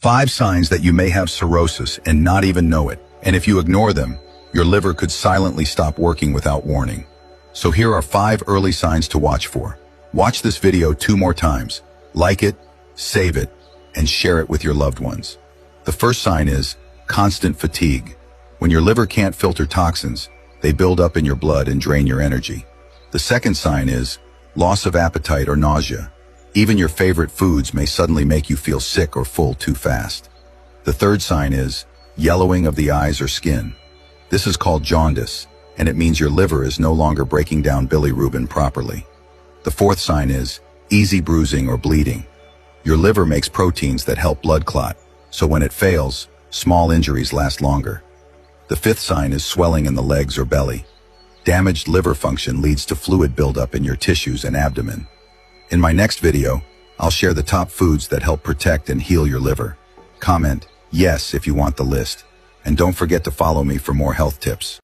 5 signs that you may have cirrhosis and not even know it. And if you ignore them, your liver could silently stop working without warning. So here are 5 early signs to watch for. Watch this video 2 more times. Like it, save it, and share it with your loved ones. The first sign is constant fatigue. When your liver can't filter toxins, they build up in your blood and drain your energy. The second sign is loss of appetite or nausea. Even your favorite foods may suddenly make you feel sick or full too fast. The third sign is yellowing of the eyes or skin. This is called jaundice, and it means your liver is no longer breaking down bilirubin properly. The fourth sign is easy bruising or bleeding. Your liver makes proteins that help blood clot, so when it fails, small injuries last longer. The fifth sign is swelling in the legs or belly. Damaged liver function leads to fluid buildup in your tissues and abdomen. In my next video, I'll share the top foods that help protect and heal your liver. Comment yes if you want the list, and don't forget to follow me for more health tips.